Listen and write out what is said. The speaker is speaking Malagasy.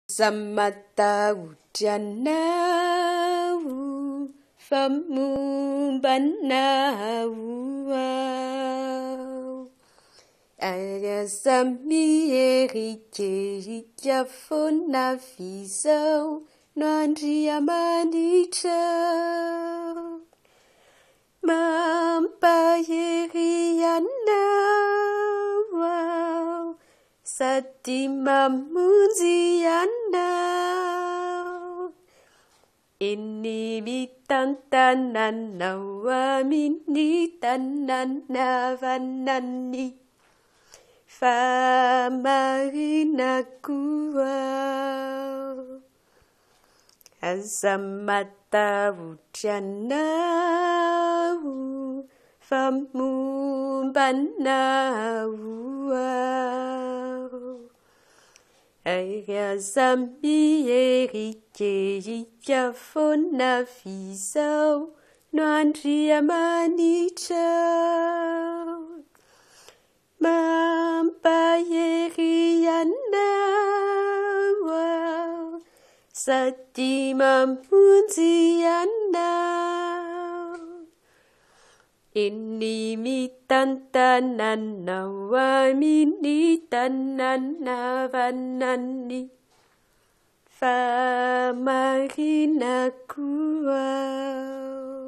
Matahotra ianao fa momba anao ao. Aza mierikeika foana vizao no andriamanitra mampahery ianao ao sady mamonjy ianao. Eny mitantana anao amin'ny tanàna vanany fa marinako ao. Aza matahotra ianao fa momba anao ao. Aza mierikeika foana vizao no andriamanitra mampahery ianao ao sady mamonjy ianao. Eny mitantana anao amin'ny tanàna vanany fa marinako ao.